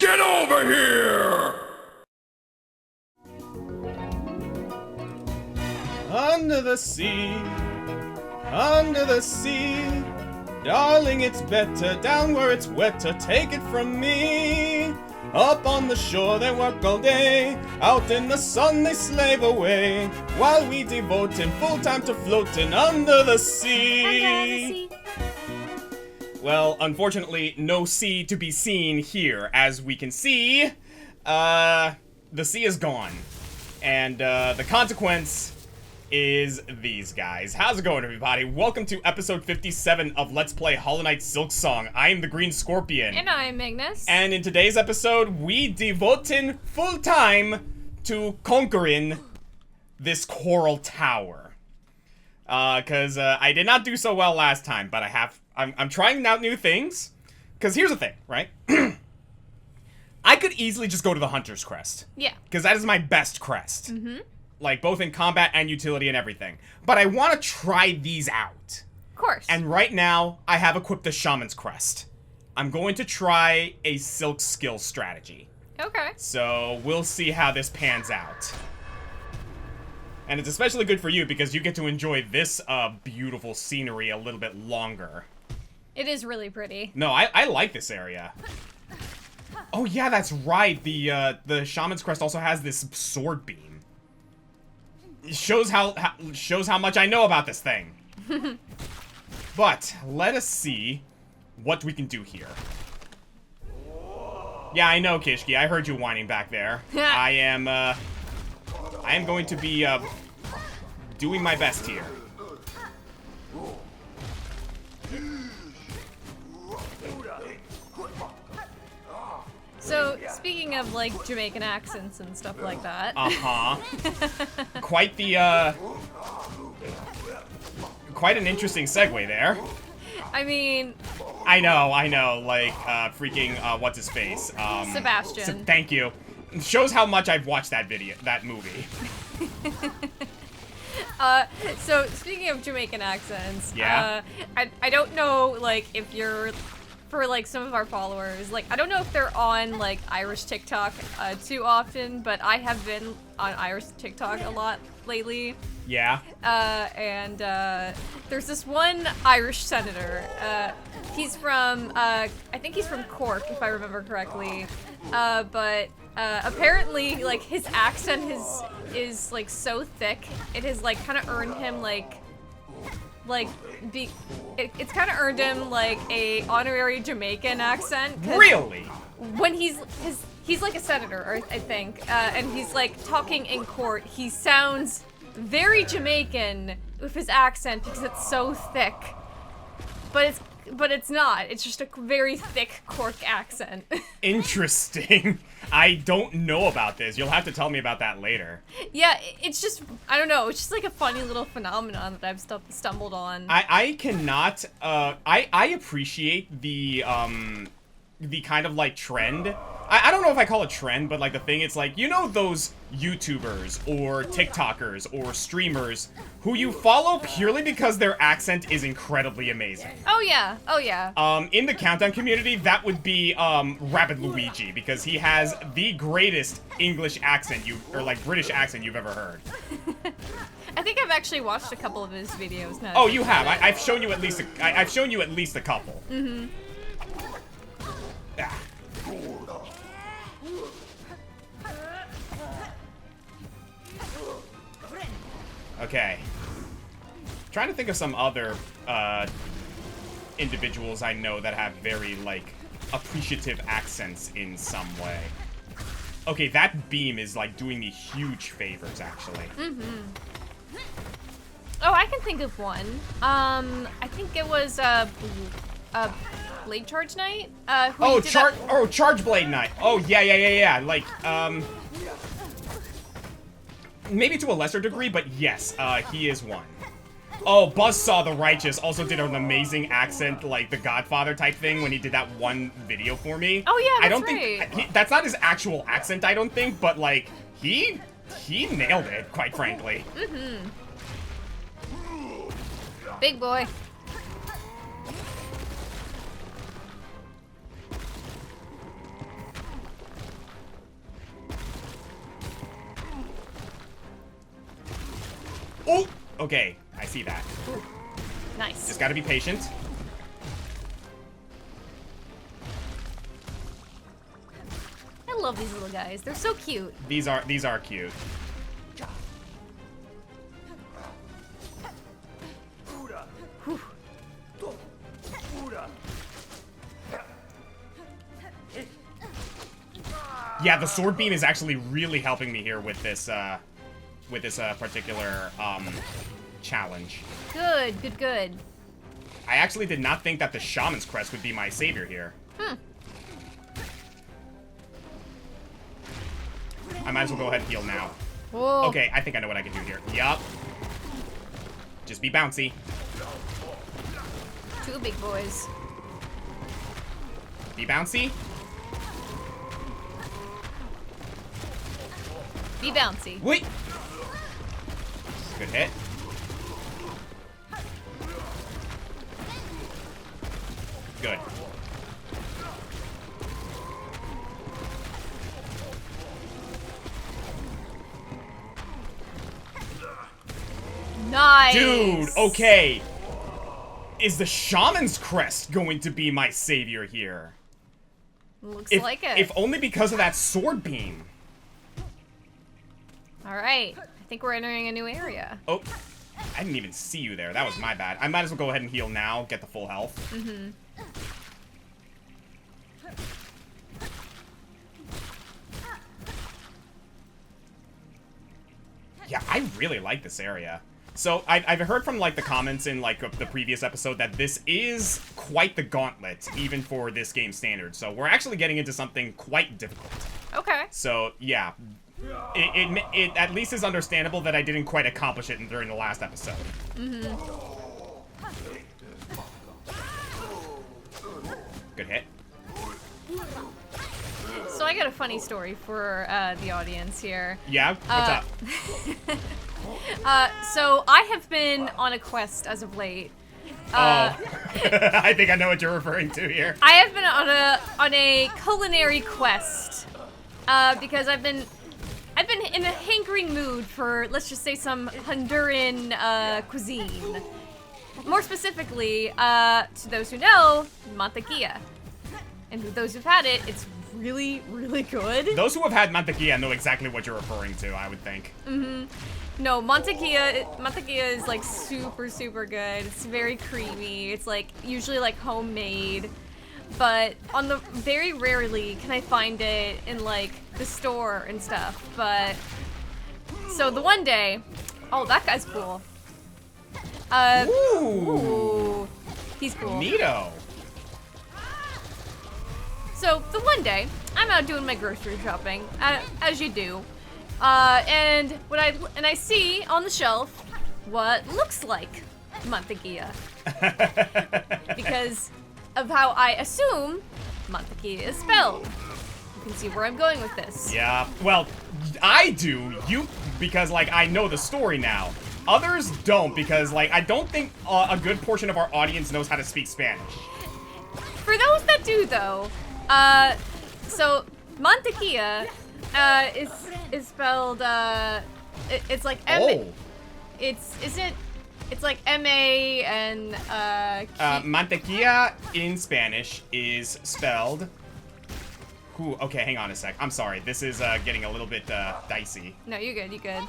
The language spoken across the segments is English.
Get over here! Under the sea, darling, it's better down where it's wetter, take it from me. Up on the shore they work all day, out in the sun they slave away, while we devote in full time to floating under the sea. Well, unfortunately, no sea to be seen here. As we can see, the sea is gone. And the consequence is these guys. How's it going, everybody? Welcome to episode 57 of Let's Play Hollow Knight Silksong. I am the Green Scorpion. And I am Ignis. And in today's episode, we devoting full time to conquering this coral tower. Cause I did not do so well last time, but I'm trying out new things. Cause here's the thing, right? I could easily just go to the Hunter's Crest. Yeah. Cause that is my best crest. Mm-hmm. Like, both in combat and utility and everything. But I want to try these out. Of course. And right now, I have equipped the Shaman's Crest. I'm going to try a Silk skill strategy. Okay. So, we'll see how this pans out. And it's especially good for you because you get to enjoy this beautiful scenery a little bit longer. It is really pretty. No, I like this area. Oh yeah, that's right. The Shaman's Crest also has this sword beam. It shows how much I know about this thing. But let us see what we can do here. Yeah, I know, Kishki. I heard you whining back there. I am going to be doing my best here. So, speaking of, like, Jamaican accents and stuff like that. Uh-huh. Quite an interesting segue there. I mean... I know, like, freaking, what's his face? Sebastian. Thank you. It shows how much I've watched that movie. So, speaking of Jamaican accents, yeah? I don't know, like, if you're... For, like, some of our followers, like, I don't know if they're on, like, Irish TikTok too often, but I have been on Irish TikTok a lot lately. Yeah. And there's this one Irish senator. He's from, I think he's from Cork, if I remember correctly. But apparently, like, his accent is like, so thick, it has, like, kind of earned him, it's kind of earned him like a honorary Jamaican accent. Really? When he's like a senator, I think, and he's like talking in court, he sounds very Jamaican with his accent because it's so thick. But it's not. It's just a very thick Cork accent. Interesting. I don't know about this. You'll have to tell me about that later. Yeah, it's just, I don't know, it's just like a funny little phenomenon that I've stumbled on. I cannot, I appreciate the kind of, like, trend. I don't know if I call it trend, but, like, the thing, it's like, you know those YouTubers or TikTokers or streamers who you follow purely because their accent is incredibly amazing. Oh yeah, oh yeah. In the Countdown community, that would be, Rabbit Luigi, because he has the greatest English accent British accent you've ever heard. I think I've actually watched a couple of his videos now. Oh, you have? I've shown you at least a couple. Mm-hmm. Ah. Okay. Trying to think of some other individuals I know that have very, like, appreciative accents in some way. Okay, that beam is, like, doing me huge favors, actually. Mm-hmm. Oh, I can think of one. I think it was Blade Charge Knight. Charge Blade Knight. Oh yeah. Like maybe to a lesser degree, but yes, he is one. Oh, Buzzsaw the Righteous also did an amazing accent, like the Godfather type thing when he did that one video for me. Oh yeah, that's think that's not his actual accent, I don't think, but like he nailed it, quite frankly. Mm-hmm. Big boy. Oh! Okay, I see that. Ooh. Nice. Just gotta be patient. I love these little guys. They're so cute. These are cute. Whew. Yeah, the sword beam is actually really helping me here with this particular challenge. Good, good, good. I actually did not think that the Shaman's Crest would be my savior here. I might as well go ahead and heal now. Whoa. Okay, I think I know what I can do here. Yup. Just be bouncy. Two big boys. Be bouncy. Be bouncy. Wait. Good hit. Good. Nice. Dude, okay. Is the Shaman's Crest going to be my savior here? Looks like it. If only because of that sword beam. All right. I think we're entering a new area. Oh, I didn't even see you there. That was my bad. I might as well go ahead and heal now, get the full health. Mm-hmm. Yeah, I really like this area. So, I've heard from, like, the comments in, like, the previous episode that this is quite the gauntlet, even for this game standard. So, we're actually getting into something quite difficult. Okay. So, yeah. It at least is understandable that I didn't quite accomplish it during the last episode. Mm-hmm. Good hit. So I got a funny story for the audience here. Yeah? What's up? So I have been on a quest as of late. I think I know what you're referring to here. I have been on a culinary quest because I've been in a hankering mood for, let's just say, some Honduran cuisine. More specifically, to those who know, mantequilla. And for those who've had it, it's really, really good. Those who have had mantequilla know exactly what you're referring to, I would think. Mm-hmm. No, mantequilla is like super, super good. It's very creamy. It's like usually like homemade. But very rarely can I find it in like the store and stuff. But so the one day, oh, that guy's cool. Ooh, he's cool. Neato. So the one day, I'm out doing my grocery shopping, as you do, and I see on the shelf what looks like mantequilla, because of how I assume mantequilla is spelled. You can see where I'm going with this. Yeah, well, I do. Because, like, I know the story now. Others don't, because, like, I don't think a good portion of our audience knows how to speak Spanish. For those that do, though, so mantequilla is spelled it's like Oh. It's like M-A and Mantequilla in Spanish is spelled. Ooh, okay, hang on a sec. I'm sorry. This is getting a little bit dicey. No, you're good. You're good.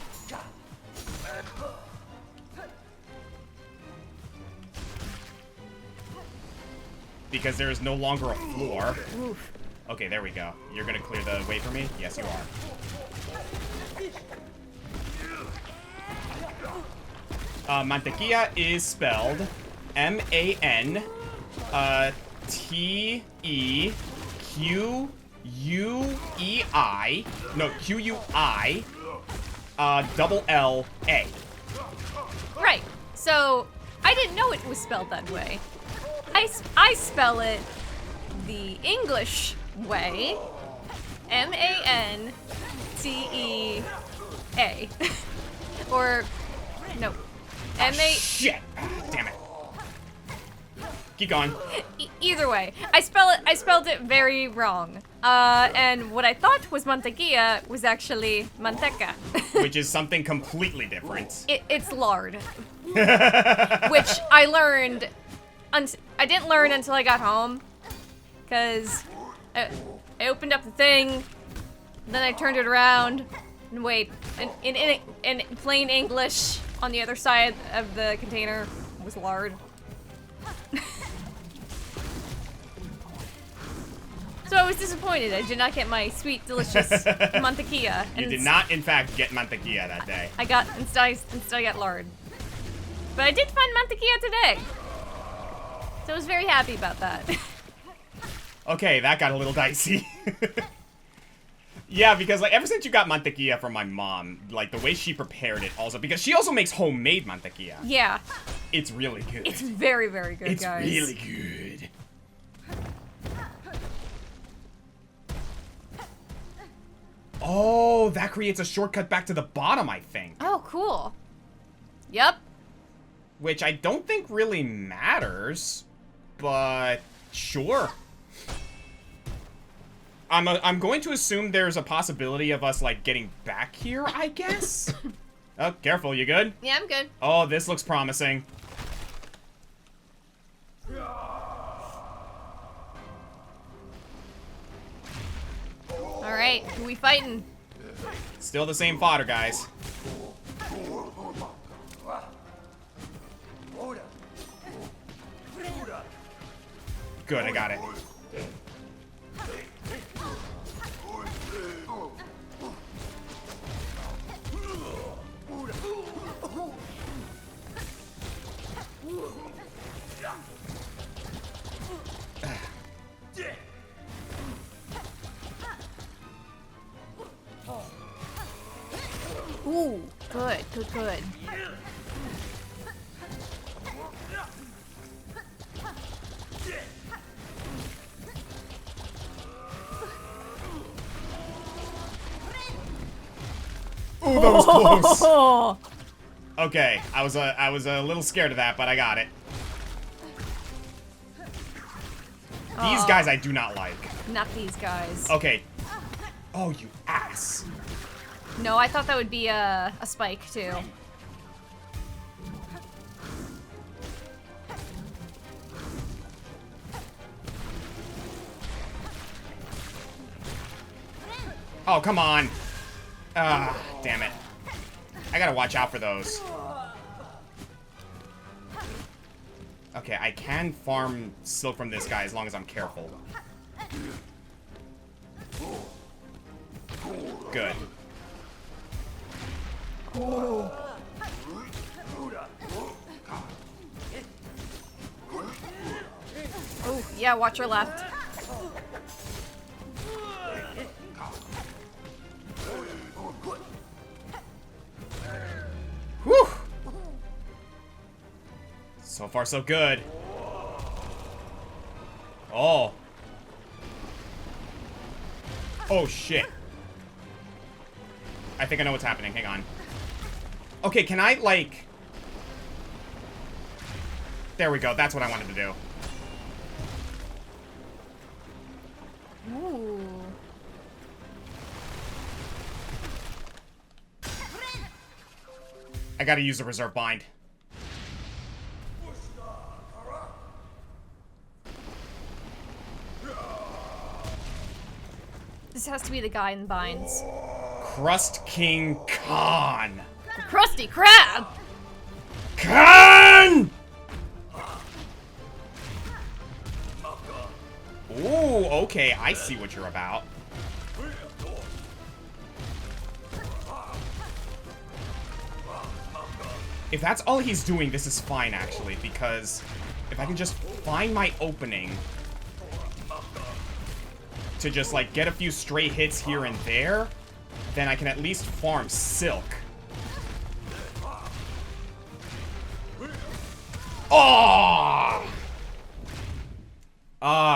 Because there is no longer a floor. Oof. Okay, there we go. You're gonna clear the way for me? Yes, you are. Mantequilla is spelled M-A-N-T-E-Q-U-E-I. No, Q-U-I. Double L-A. Right. So I didn't know it was spelled that way. I spell it the English way. M-A-N-T-E-A. Or no. Ah, shit! Ah, damn it. keep going. Either way, I spelled it very wrong. And what I thought was mantequilla was actually manteca. Which is something completely different. It's lard. Which I learned, I didn't learn until I got home. Because I opened up the thing, then I turned it around, and wait, and in plain English, on the other side of the container was lard. So I was disappointed. I did not get my sweet, delicious mantequilla. You did not, in fact, get mantequilla that day. I got, instead I got lard. But I did find mantequilla today. So I was very happy about that. Okay, that got a little dicey. Yeah, because, like, ever since you got mantequilla from my mom, like, the way she prepared it also, because she also makes homemade mantequilla. Yeah. It's really good. It's very, very good, guys. It's really good. Oh, that creates a shortcut back to the bottom, I think. Oh, cool. Yep. Which I don't think really matters, but sure. I'm going to assume there's a possibility of us, like, getting back here, I guess? Oh, careful, you good? Yeah, I'm good. Oh, this looks promising. Alright, who we fighting? Still the same fodder, guys. Good, I got it. Ooh, good, good, good. Ooh, that was close. Okay, I was a little scared of that, but I got it. These guys I do not like. Not these guys. Okay. Oh, you ass. No, I thought that would be a spike, too. Oh, come on. Ah, damn it. I gotta watch out for those. Okay, I can farm silk from this guy as long as I'm careful. Good. Ooh. Oh, yeah, watch your left. Whew! So far, so good. Oh. Oh, shit. I think I know what's happening. Hang on. Okay, can I, like... There we go. That's what I wanted to do. Ooh. I gotta use the reserve bind. This has to be the guy in binds. Crust King Khan. The Krusty Krab! Khan! Ooh, okay, I see what you're about. If that's all he's doing, this is fine, actually, because if I can just find my opening to just, like, get a few stray hits here and there, then I can at least farm silk. Oh!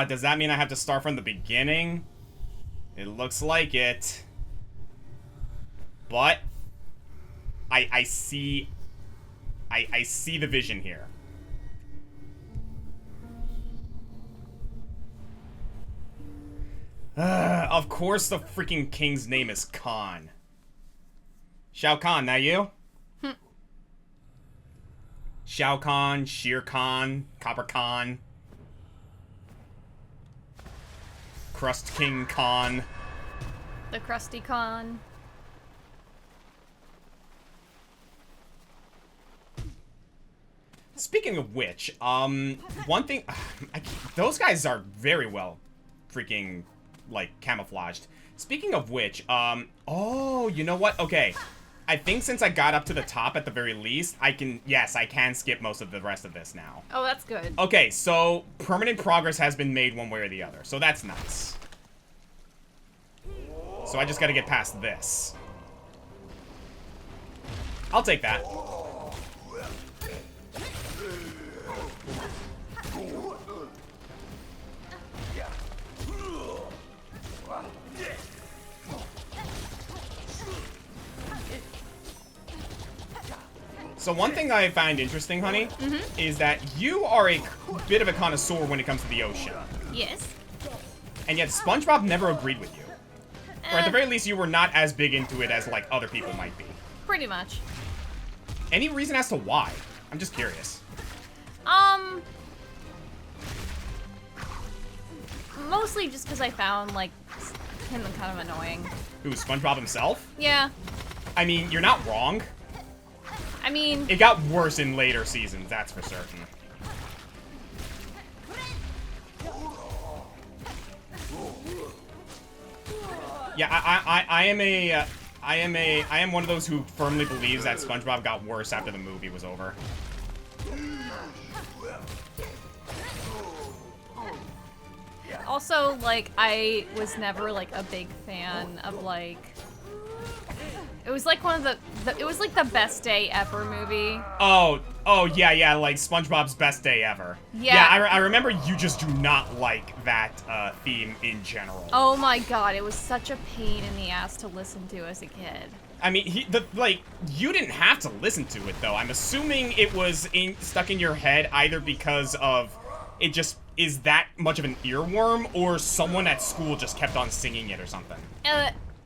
Does that mean I have to start from the beginning? It looks like it. But I see the vision here. Of course the freaking king's name is Khan. Shao Kahn, that you? Shao Kahn, Shere Khan, Copper Khan. Crust King Khan. The Krusty Khan. Speaking of which, one thing, those guys are very well freaking, like, camouflaged. Speaking of which, oh, you know what? Okay, I think since I got up to the top at the very least, I can skip most of the rest of this now. Oh, that's good. Okay, so permanent progress has been made one way or the other, so that's nice. So I just gotta get past this. I'll take that. So one thing I find interesting, honey, is that you are a bit of a connoisseur when it comes to the ocean. Yes. And yet SpongeBob never agreed with you. Or at the very least, you were not as big into it as, like, other people might be. Pretty much. Any reason as to why? I'm just curious. Mostly just because I found, like, him kind of annoying. Who, SpongeBob himself? Yeah. I mean, you're not wrong. I mean... It got worse in later seasons, that's for certain. Yeah, I am one of those who firmly believes that SpongeBob got worse after the movie was over. Also, like, I was never, like, a big fan of, like... It was, like, one of the it was, like, the best day ever movie. Oh, yeah, like SpongeBob's best day ever. Yeah. I remember you just do not like that theme in general. Oh my god, it was such a pain in the ass to listen to as a kid. I mean, you didn't have to listen to it, though. I'm assuming it was stuck in your head either because of it just is that much of an earworm, or someone at school just kept on singing it or something.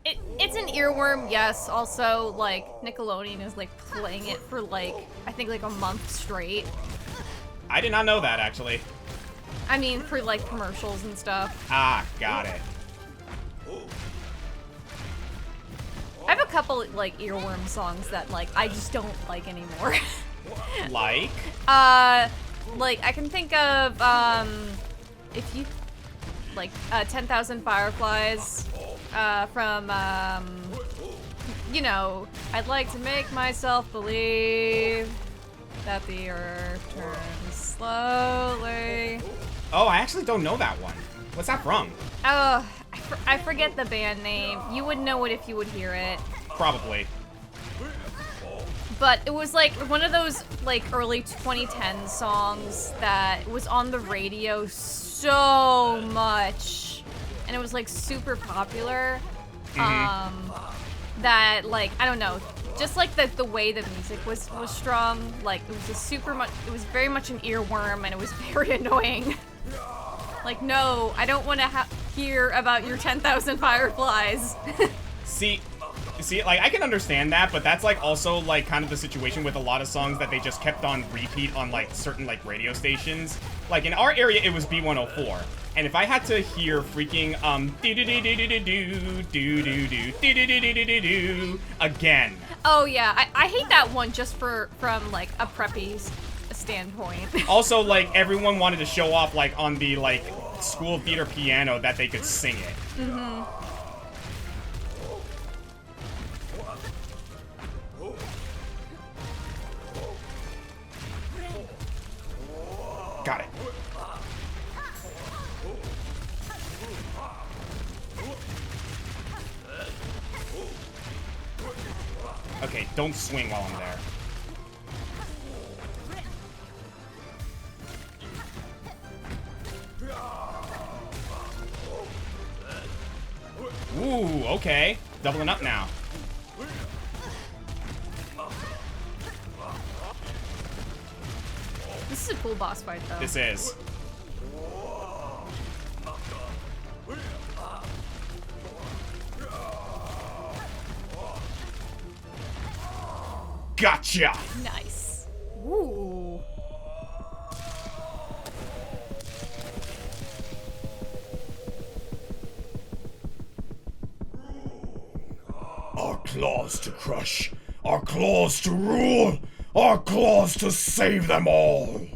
It's an earworm, yes. Also, like, Nickelodeon is, like, playing it for, like, I think, like, a month straight. I did not know that, actually. I mean, for, like, commercials and stuff. Ah, got it. I have a couple, like, earworm songs that, like, I just don't like anymore. Like? Like, I can think of, if you, like, 10,000 Fireflies, from, you know, I'd like to make myself believe that the earth turns slowly. Oh, I actually don't know that one. What's that from? Oh, I forget the band name. You would know it if you would hear it. Probably. But it was like one of those like early 2010 songs that was on the radio so much, and it was like super popular. That like I don't know, just like the way the music was strung, like it was very much an earworm, and it was very annoying. Like, no, I don't want to hear about your 10,000 fireflies. See, like, I can understand that, but that's, like, also, like, kind of the situation with a lot of songs that they just kept on repeat on, like, certain, like, radio stations. Like, in our area, it was B104. And if I had to hear freaking, again. Oh, yeah. I hate that one just from, like, a preppy standpoint. Also, like, everyone wanted to show off, like, on the, like, school theater piano that they could sing it. Mm-hmm. Got it. Okay, don't swing while I'm there. Ooh, okay. Doubling up now. This is a cool boss fight, though. This is. Gotcha! Nice. Ooh. Our claws to crush, our claws to rule, our claws to save them all.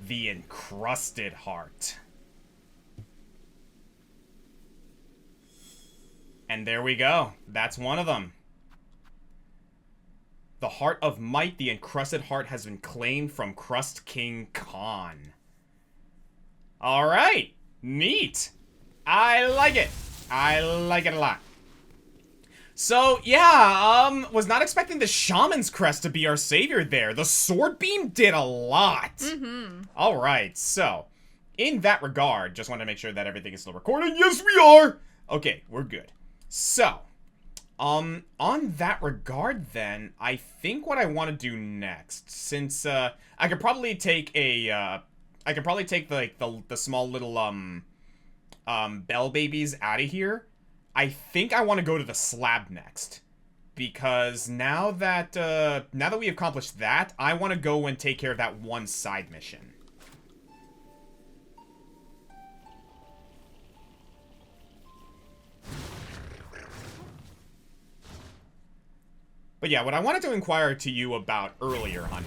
The encrusted heart. And there we go. That's one of them. The Heart of Might, the encrusted heart, has been claimed from Crust King Khan. Alright. Neat. I like it. I like it a lot. So, yeah, was not expecting the Shaman's Crest to be our savior there. The Sword Beam did a lot. Mm-hmm. Alright, so, in that regard, just want to make sure that everything is still recording. Yes, we are! Okay, we're good. So, on that regard then, I think what I want to do next, since, I could probably take a, the small little, bell babies out of here. I think I want to go to the slab next, because now that we accomplished that, I want to go and take care of that one side mission. But yeah, what I wanted to inquire to you about earlier, honey,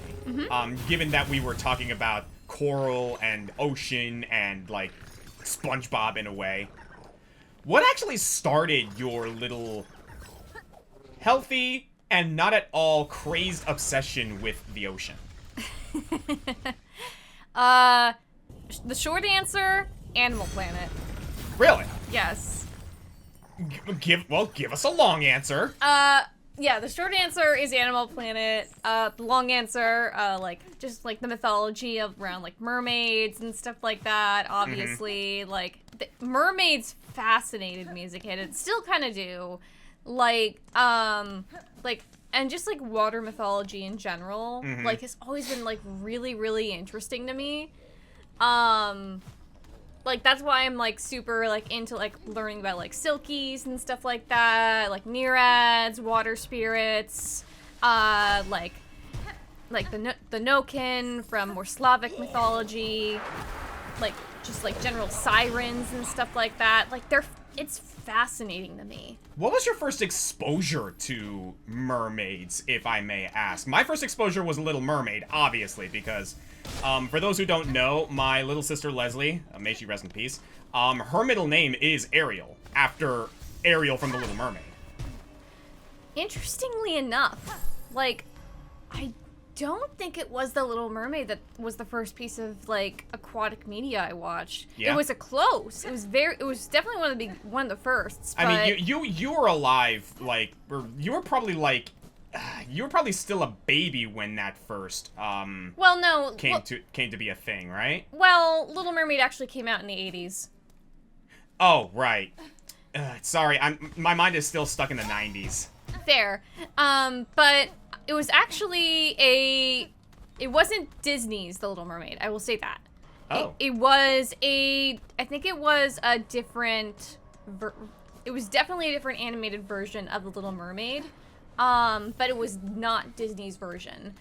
given that we were talking about coral and ocean and, like, SpongeBob in a way, what actually started your little healthy and not at all crazed obsession with the ocean? The short answer, Animal Planet. Really? Yes. Give us a long answer. Yeah, the short answer is Animal Planet. The long answer, just like the mythology of around like mermaids and stuff like that. Obviously, like mermaids fascinated me as a kid. It still kind of do. And just like water mythology in general, like has always been like really, really interesting to me. Like, that's why I'm, like, super, like, into, like, learning about, like, silkies and stuff like that, like, nereids, water spirits, like the Nokin from more Slavic mythology, like, just, like, general sirens and stuff like that. Like, it's fascinating to me. What was your first exposure to mermaids, if I may ask? My first exposure was Little Mermaid, obviously, because... for those who don't know, my little sister Leslie, may she rest in peace, her middle name is Ariel, after Ariel from The Little Mermaid. Interestingly enough, like, I don't think it was The Little Mermaid that was the first piece of, like, aquatic media I watched. Yeah. It was a close. It was definitely one of the firsts. But... I mean, you were alive, like, or you were probably, like, you were probably still a baby when that first, came to be a thing, right? Well, Little Mermaid actually came out in the 80s. Oh, right. Sorry, my mind is still stuck in the 90s. Fair. But it was actually it wasn't Disney's The Little Mermaid, I will say that. Oh. It was I think it was a different, it was definitely a different animated version of The Little Mermaid. But it was not Disney's version.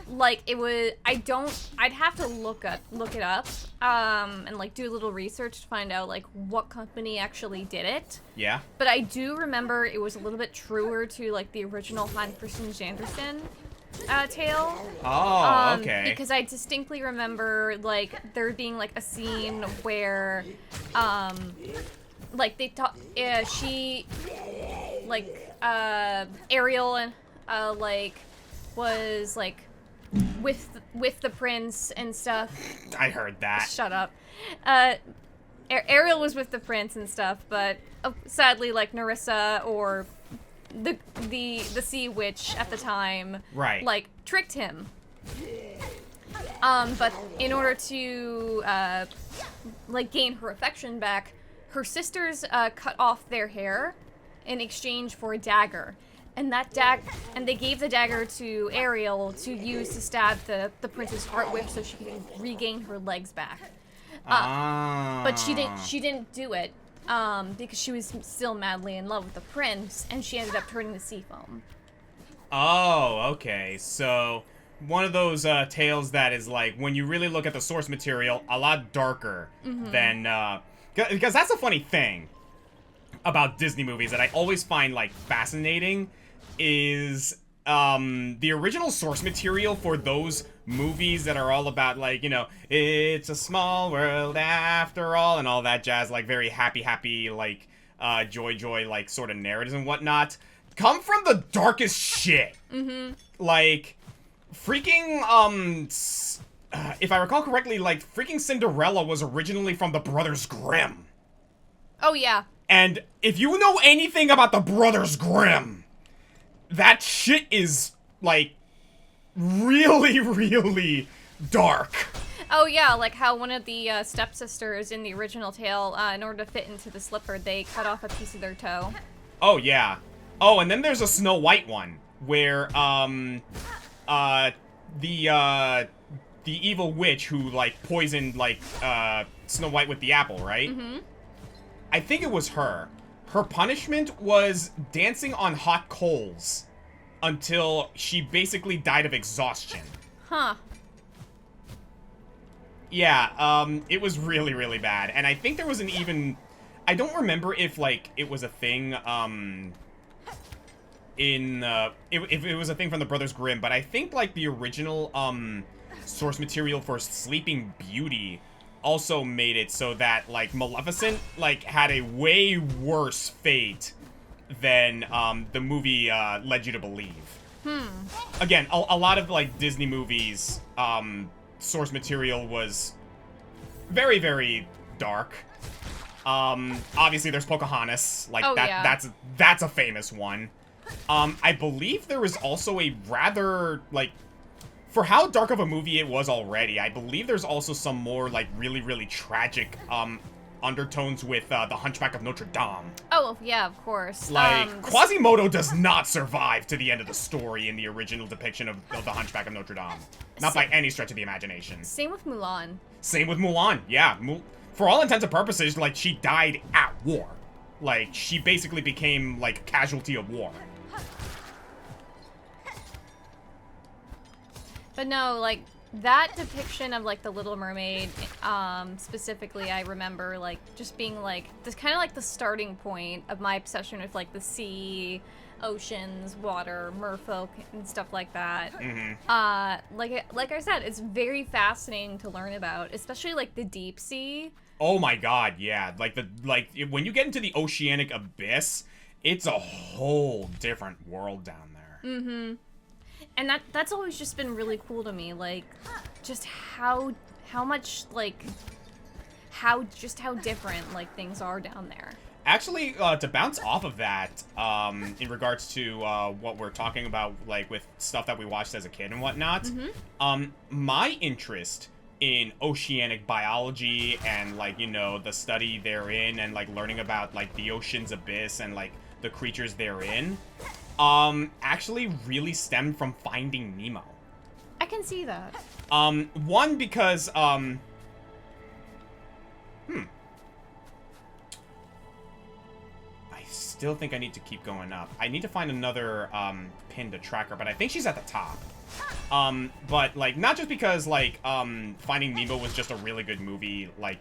Like, it was, I'd have to look it up, and, like, do a little research to find out, like, what company actually did it. Yeah. But I do remember it was a little bit truer to, like, the original Hans Christian Andersen tale. Oh, okay. Because I distinctly remember, like, there being, like, a scene where, like, they talk, she, like, Ariel, like, was, like, with the prince and stuff. I heard that. Shut up. Ariel was with the prince and stuff, but sadly, like, Nerissa or the sea witch at the time, right, like, tricked him. But in order to, like, gain her affection back, her sisters cut off their hair in exchange for a dagger. And and they gave the dagger to Ariel to use to stab the prince's heart with so she can regain her legs back. But she didn't do it because she was still madly in love with the prince, and she ended up turning to sea foam. Oh, okay. So one of those tales that is like, when you really look at the source material, a lot darker than because that's a funny thing about Disney movies that I always find like fascinating is the original source material for those movies that are all about, like, you know, it's a small world after all and all that jazz, like very happy like joy like sort of narratives and whatnot, come from the darkest shit. Like freaking if I recall correctly, like freaking Cinderella was originally from the Brothers Grimm. Oh yeah. And if you know anything about the Brothers Grimm, that shit is, like, really dark. Oh yeah, like how one of the stepsisters in the original tale, in order to fit into the slipper, they cut off a piece of their toe. Oh yeah. Oh, and then there's a Snow White one, where, the evil witch who, like, poisoned, like, Snow White with the apple, right? I think it was her. Her punishment was dancing on hot coals until she basically died of exhaustion. Huh. Yeah, it was really bad. And I think there was an even... I don't remember if, like, it was a thing, if it was a thing from the Brothers Grimm, but I think, like, the original, source material for Sleeping Beauty also made it so that, like, Maleficent, like, had a way worse fate than, the movie, led you to believe. Again, a lot of, like, Disney movies, source material was very dark. Obviously there's Pocahontas, like, that's a famous one. I believe there was also a rather, like, for how dark of a movie it was already, I believe there's also some more, like, really tragic, undertones with, The Hunchback of Notre Dame. Oh, yeah, of course. Like, Quasimodo does not survive to the end of the story in the original depiction of The Hunchback of Notre Dame. Not by any stretch of the imagination. Same with Mulan. Same with Mulan, yeah. For all intents and purposes, like, she died at war. Like, she basically became, like, a casualty of war. But no, like, that depiction of, like, the Little Mermaid, specifically, I remember, like, just being, like, this kind of, like, the starting point of my obsession with, like, the sea, oceans, water, merfolk, and stuff like that. Like I said, it's very fascinating to learn about, especially, like, the deep sea. Oh my god, yeah. Like, when you get into the oceanic abyss, it's a whole different world down there. And that's always just been really cool to me, like, just how much, like, how different, like, things are down there. Actually, to bounce off of that, in regards to, what we're talking about, like, with stuff that we watched as a kid and whatnot, my interest in oceanic biology and, like, you know, the study therein and, like, learning about, like, the ocean's abyss and, like, the creatures therein, actually really stemmed from Finding Nemo. I can see that. One, because, I still think I need to keep going up. I need to find another, pin to track her, but I think she's at the top. But, like, not just because, like, Finding Nemo was just a really good movie, like,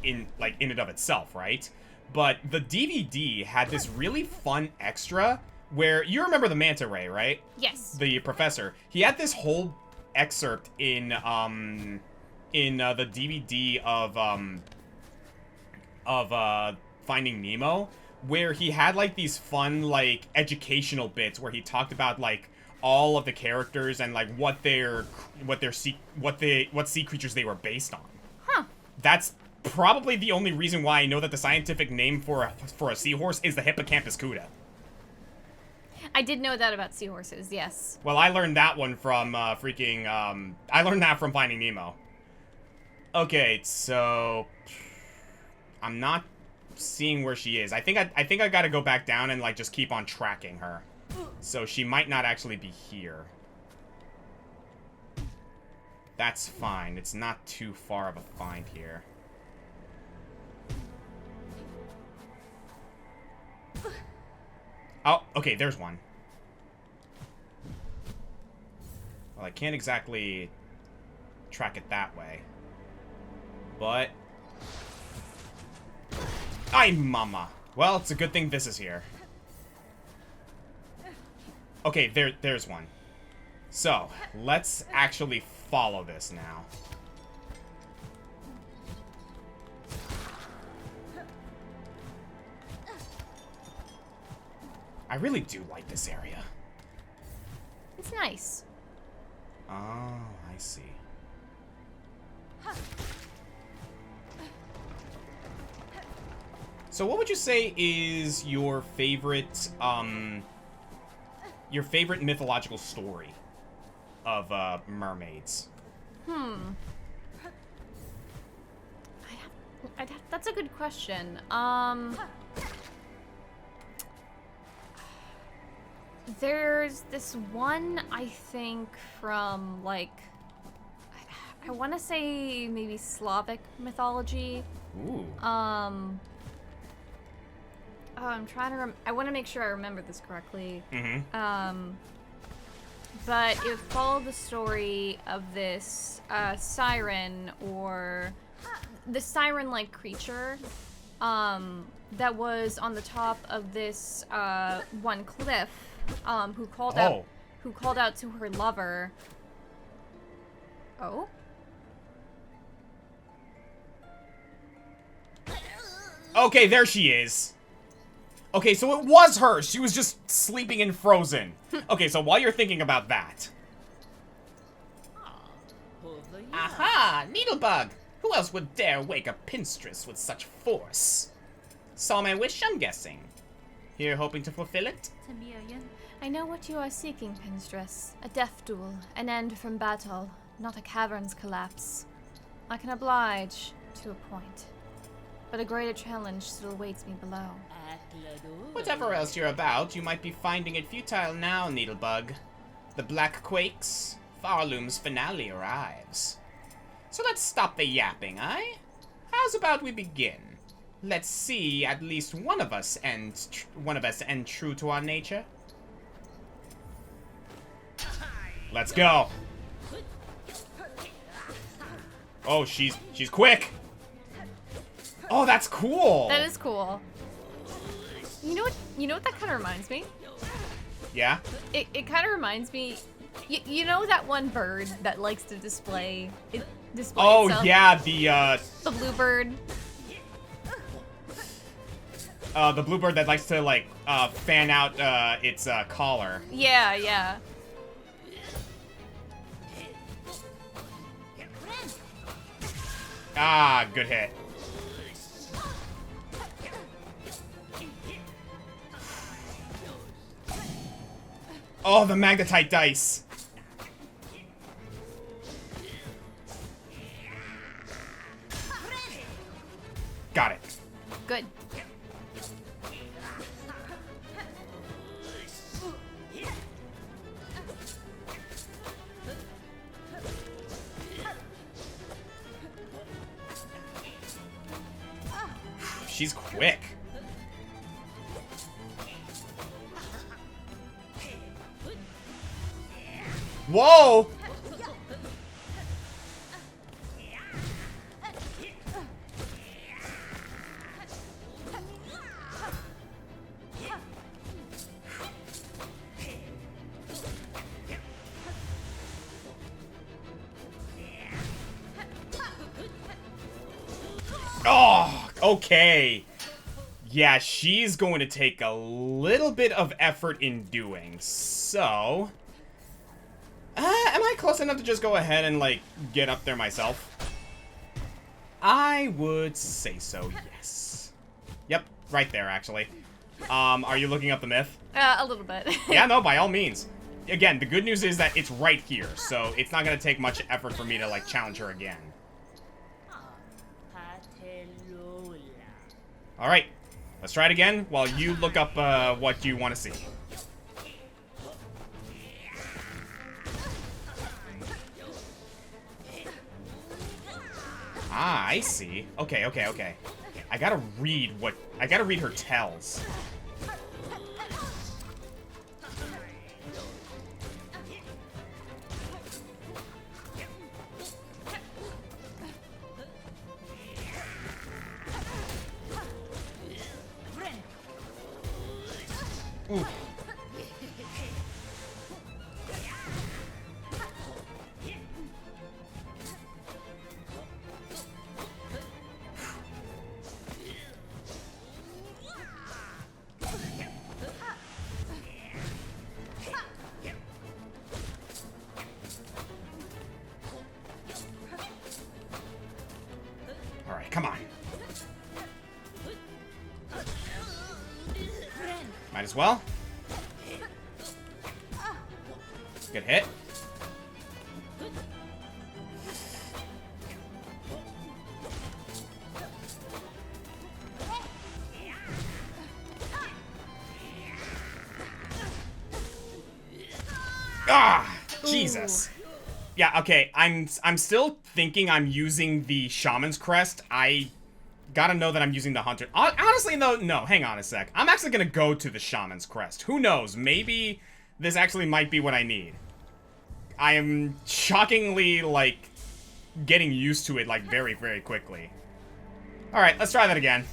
in and of itself, right? But the DVD had this really fun extra where, you remember the manta ray, right? Yes. The professor. He had this whole excerpt in the DVD of Finding Nemo, where he had, like, these fun, like, educational bits where he talked about, like, all of the characters and, like, what sea creatures they were based on. Huh. That's probably the only reason why I know that the scientific name for a seahorse is the Hippocampus cuda. I did know that about seahorses, yes. Well, I learned that one from I learned that from Finding Nemo. Okay, so I'm not seeing where she is. I think I gotta go back down and like just keep on tracking her. So she might not actually be here. That's fine. It's not too far of a find here. Oh, okay, there's one. Well, I can't exactly track it that way. But... Ay, mama. Well, it's a good thing this is here. Okay, there's one. So, let's actually follow this now. I really do like this area. It's nice. Oh, I see. So what would you say is your favorite mythological story of mermaids? That's a good question. There's this one, I think, from, like, I want to say maybe Slavic mythology. Ooh. Oh, I'm trying to I want to make sure I remember this correctly. Mm-hmm. But it followed the story of this siren, or the siren-like creature that was on the top of this one cliff, who called out to her lover. Oh? Okay, there she is. Okay, so it was her. She was just sleeping and frozen. Okay, so while you're thinking about that. Aha! Needlebug! Who else would dare wake a pinstress with such force? Saw my wish, I'm guessing. Here hoping to fulfill it? I know what you are seeking, Pinstress. A death duel, an end from battle, not a cavern's collapse. I can oblige, to a point. But a greater challenge still awaits me below. Whatever else you're about, you might be finding it futile now, Needlebug. The black quakes, Farloom's finale arrives. So let's stop the yapping, eh? How's about we begin? Let's see at least one of us end true to our nature. Let's go. Oh, she's quick. Oh, that's cool. That is cool. You know what that kind of reminds me? Yeah? It kind of reminds me, you know that one bird that likes to display Oh, itself? yeah, The bluebird. The bluebird that likes to, like, fan out, its, collar. Yeah, yeah. Ah, good hit. Oh, the magnetite dice. Got it. Good. She's quick. Whoa! Oh, okay. Yeah, she's going to take a little bit of effort in doing so. Am I close enough to just go ahead and, like, get up there myself? I would say so, yes. Yep, right there, actually. Are you looking up the myth? A little bit. Yeah, no, by all means. Again, the good news is that it's right here, so it's not gonna take much effort for me to, like, challenge her again. Alright, let's try it again while you look up, what you want to see. Ah, I see. Okay. I gotta read her tells. Ooh. All right, come on. Might as well. Good hit. Ah, Jesus. Yeah, okay. I'm still thinking I'm using the Shaman's Crest. I gotta know that I'm using the Hunter. Honestly, no, hang on a sec. I'm actually gonna go to the Shaman's Crest. Who knows? Maybe this actually might be what I need. I am shockingly, like, getting used to it, like, very, very quickly. Alright, let's try that again.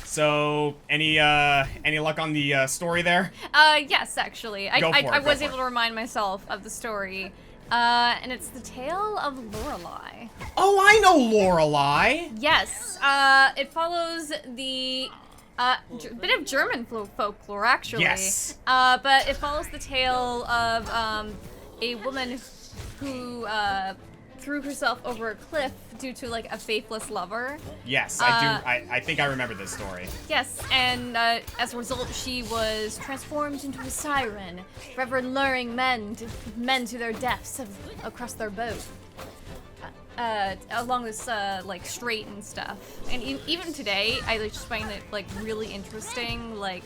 So, any luck on the story there? Yes, actually. I was able to remind myself of the story. And it's the tale of Lorelei. Oh, I know Lorelei! Yes, it follows the bit of German folklore, actually. Yes. But it follows the tale of a woman who threw herself over a cliff due to, like, a faithless lover. Yes, I do. I think I remember this story. Yes, and as a result, she was transformed into a siren, forever luring men to their deaths across their boat. Along this, like, strait and stuff. And even today, I just find it, like, really interesting. Like,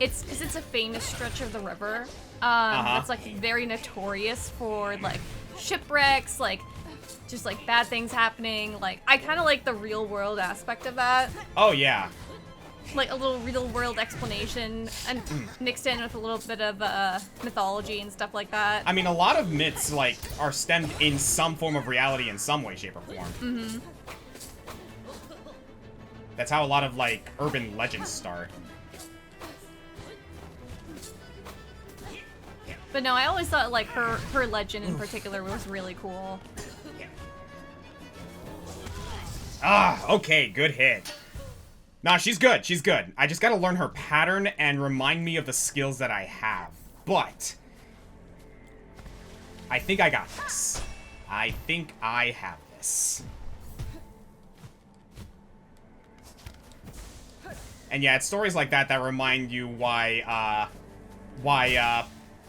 it's a famous stretch of the river. That's, like, very notorious for, like, shipwrecks, like, just, like, bad things happening. Like, I kind of like the real world aspect of that. Oh, yeah. Like, a little real world explanation and mixed in with a little bit of mythology and stuff like that. I mean, a lot of myths, like, are stemmed in some form of reality in some way, shape, or form. Mm-hmm. That's how a lot of, like, urban legends start. But no, I always thought, like, her legend in particular was really cool. Ah, okay, good hit. Nah, she's good, she's good. I just gotta learn her pattern and remind me of the skills that I have. But I think I got this. I think I have this. And yeah, it's stories like that that remind you why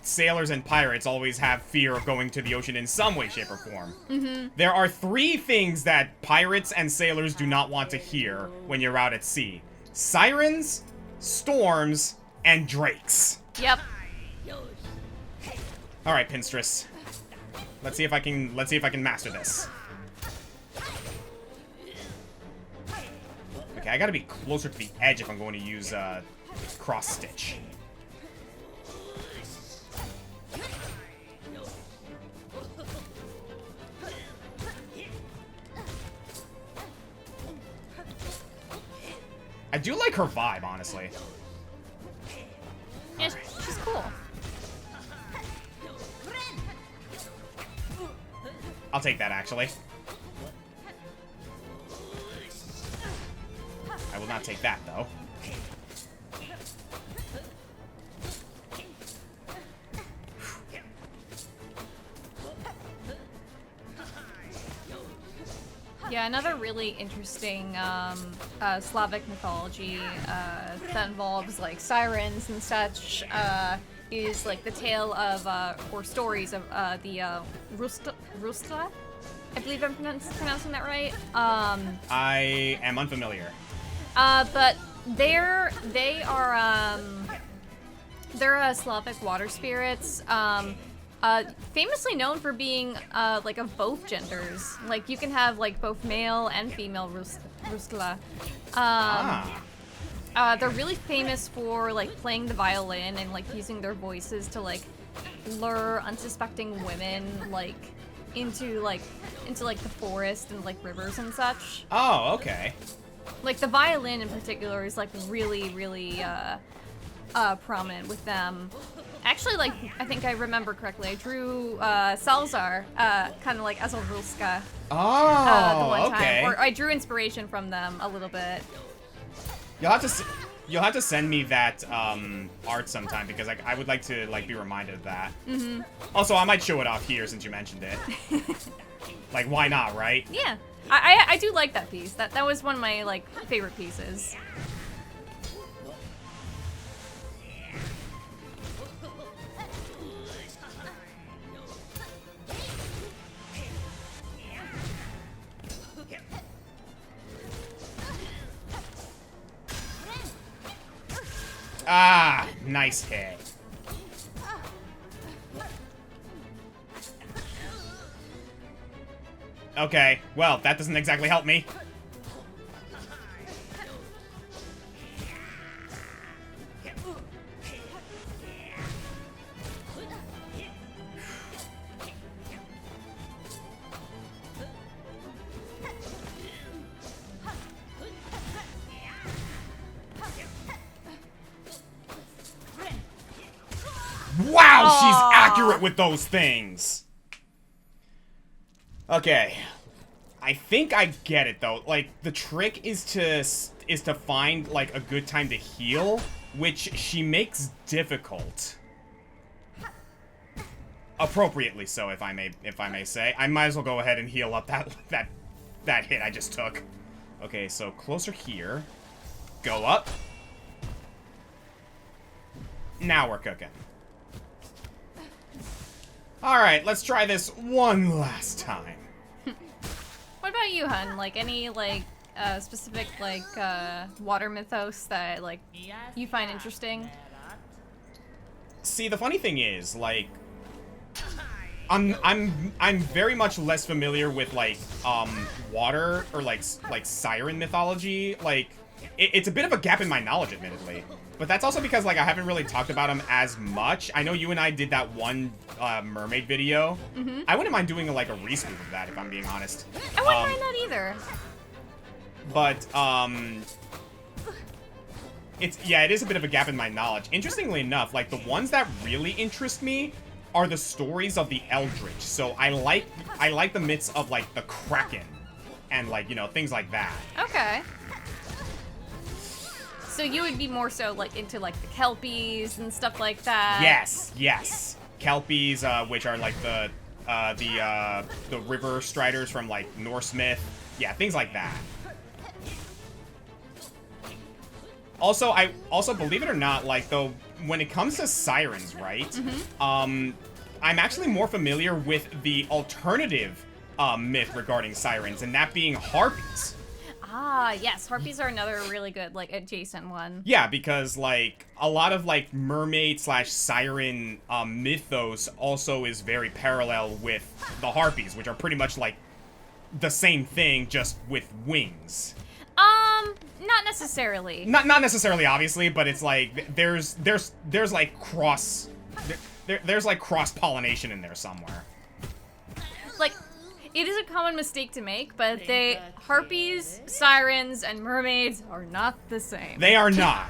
sailors and pirates always have fear of going to the ocean in some way, shape, or form. Mm-hmm. There are 3 things that pirates and sailors do not want to hear when you're out at sea. Sirens, storms, and drakes. Yep. Alright, Pinstress. Let's see if I can master this. Okay, I gotta be closer to the edge if I'm going to use cross stitch. I do like her vibe, honestly. Yeah, she's cool. I'll take that, actually. I will not take that, though. Yeah, another really interesting Slavic mythology that involves like sirens and such is like the tale of or stories of the Rustla. I believe I'm pronouncing that right. I am unfamiliar. But they're Slavic water spirits. Famously known for being like of both genders. Like you can have like both male and female Rustla. They're really famous for like playing the violin and like using their voices to like lure unsuspecting women like into the forest and like rivers and such. Oh, okay. Like the violin in particular is like really prominent with them. Actually, like I think I remember correctly, I drew Salzar kind of like as a Rulska the one time, or I drew inspiration from them a little bit. You'll have to send me that art sometime because I would like to like be reminded of that. Mm-hmm. Also, I might show it off here since you mentioned it. Like, why not, right? Yeah, I do like that piece. That was one of my like favorite pieces. Ah, nice hit. Okay, well, that doesn't exactly help me. Wow, Aww. she's accurate with those things. Okay. I think I get it though. Like the trick is to find like a good time to heal, which she makes difficult. Appropriately so, if I may say. I might as well go ahead and heal up that hit I just took. Okay, so closer here. Go up. Now we're cooking. Alright, let's try this one last time. What about you, hun? Like any like specific like water mythos that like you find interesting? See, the funny thing is, like, I'm very much less familiar with like water or like siren mythology. Like, it's a bit of a gap in my knowledge, admittedly. But that's also because like I haven't really talked about them as much. I know you and I did that one mermaid video. Mm-hmm. I wouldn't mind doing like a rescoop of that, if I'm being honest. I wouldn't mind that either. But it is a bit of a gap in my knowledge. Interestingly enough, like the ones that really interest me are the stories of the Eldritch. So I like the myths of like the Kraken and like, you know, things like that. Okay. So you would be more so like into like the Kelpies and stuff like that. Yes. Kelpies, which are like the river striders from like Norse myth. Yeah, things like that. Also, believe it or not, like though when it comes to sirens, right? Mm-hmm. I'm actually more familiar with the alternative myth regarding sirens, and that being harpies. Ah, yes, harpies are another really good, like, adjacent one. Yeah, because, like, a lot of, like, mermaid/siren mythos also is very parallel with the harpies, which are pretty much, like, the same thing, just with wings. Not necessarily. Not necessarily, obviously, but it's, like, there's like, there's, like, cross-pollination in there somewhere. Like... It is a common mistake to make, but harpies, sirens, and mermaids are not the same. They are not.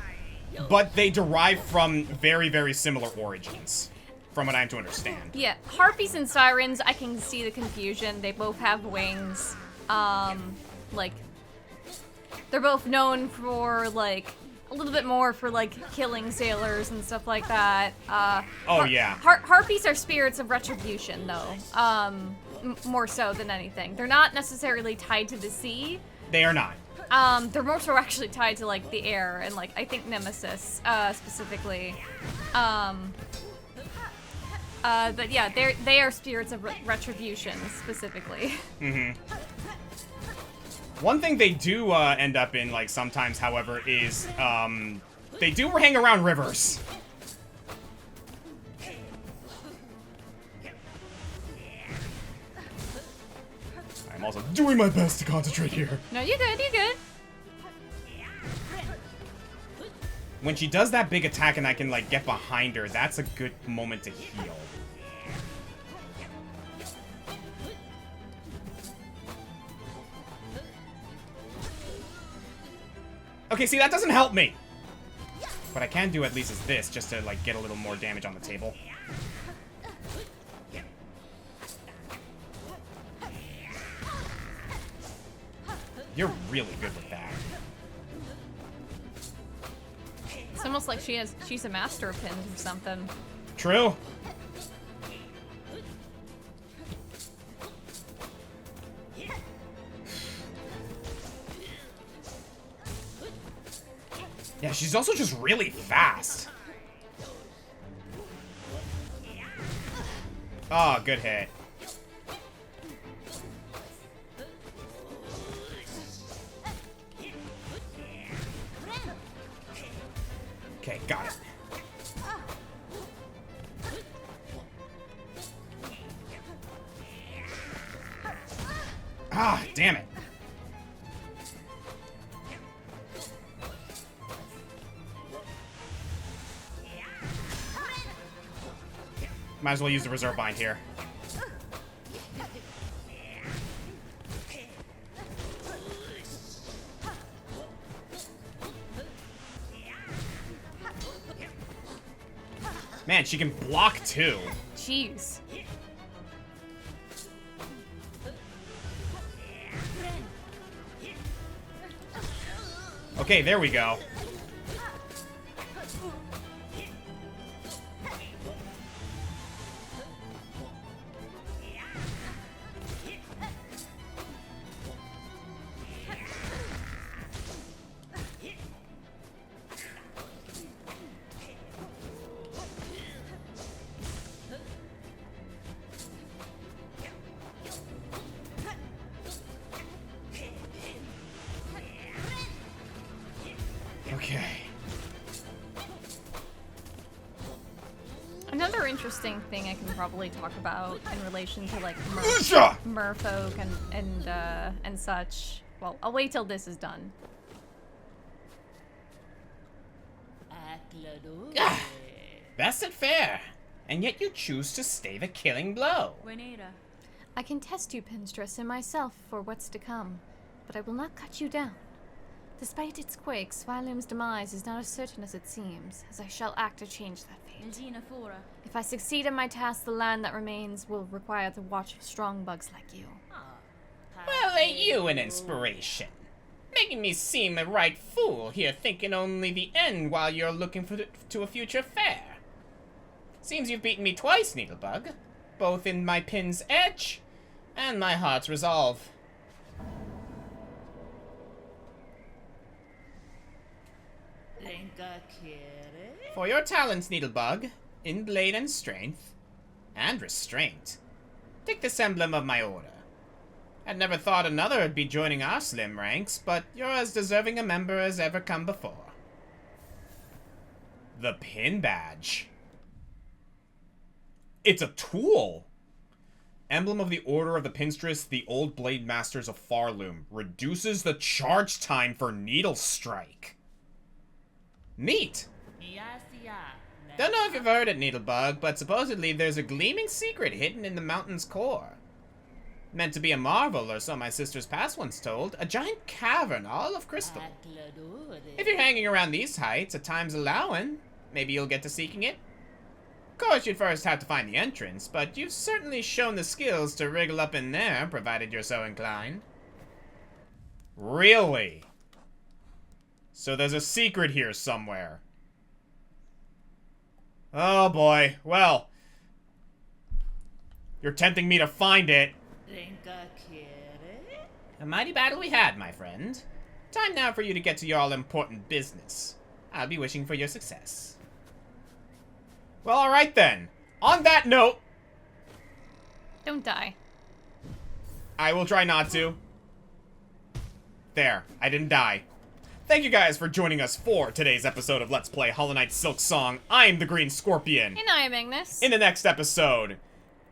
But they derive from very, very similar origins, from what I'm to understand. Yeah, harpies and sirens, I can see the confusion. They both have wings. Like, they're both known for, like, a little bit more for like killing sailors and stuff like that. Yeah. Harpies are spirits of retribution, though. More so than anything. They're not necessarily tied to the sea. They are not. They're more so actually tied to like the air and like I think Nemesis specifically. But yeah, they are spirits of retribution specifically. Mm-hmm. One thing they do end up in like sometimes, however, is they do hang around rivers. I'm also doing my best to concentrate here. No, you're good. You're good. When she does that big attack and I can like get behind her, that's a good moment to heal. Okay, see, that doesn't help me. What I can do at least is this, just to like get a little more damage on the table. You're really good with that. It's almost like she's a master of pins or something. True. Yeah, she's also just really fast. Oh, good hit. Okay, got it. Ah, damn it. Might as well use the reserve bind here. Man, she can block too. Jeez. Okay, there we go. Okay. Another interesting thing I can probably talk about in relation to like merfolk and such. Well, I'll wait till this is done. That's not fair. And yet you choose to stay the killing blow. I can test you, Pinstress, and myself for what's to come, but I will not cut you down. Despite its quakes, Phylum's demise is not as certain as it seems, as I shall act to change that fate. If I succeed in my task, the land that remains will require the watch of strong bugs like you. Well, ain't you an inspiration? Making me seem a right fool here, thinking only the end while you're looking to a future fair. Seems you've beaten me twice, Needlebug, both in my pin's edge and my heart's resolve. For your talents, Needlebug, in blade and strength, and restraint, take this emblem of my order. I'd never thought another would be joining our slim ranks, but you're as deserving a member as ever come before. The pin badge. It's a tool! Emblem of the Order of the Pinstress, the Old Blade Masters of Farloom. Reduces the charge time for Needle Strike. Neat! Don't know if you've heard it, Needlebug, but supposedly there's a gleaming secret hidden in the mountain's core. Meant to be a marvel, or so my sister's past once told. A giant cavern, all of crystal. If you're hanging around these heights, at times allowing, maybe you'll get to seeking it. Of course, you'd first have to find the entrance, but you've certainly shown the skills to wriggle up in there, provided you're so inclined. Really? So there's a secret here somewhere. Oh boy. Well, you're tempting me to find it. A mighty battle we had, my friend. Time now for you to get to your all-important business. I'll be wishing for your success. Well, alright then. On that note... Don't die. I will try not to. There. I didn't die. Thank you guys for joining us for today's episode of Let's Play Hollow Knight Silksong. I'm the Green Scorpion. And I am Ignis. In the next episode,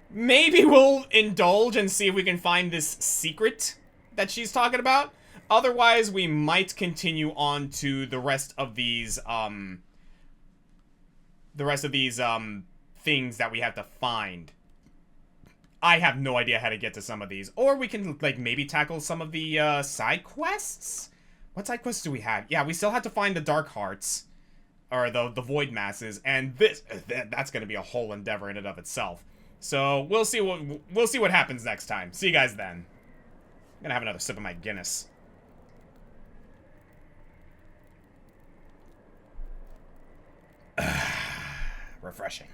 maybe we'll indulge and see if we can find this secret that she's talking about. Otherwise, we might continue on to the rest of these, things that we have to find. I have no idea how to get to some of these. Or we can, like, maybe tackle some of the, side quests? What side quests do we have? Yeah, we still have to find the Dark Hearts. Or the Void Masses. And that's gonna be a whole endeavor in and of itself. So, we'll see what happens next time. See you guys then. I'm gonna have another sip of my Guinness. Refreshing.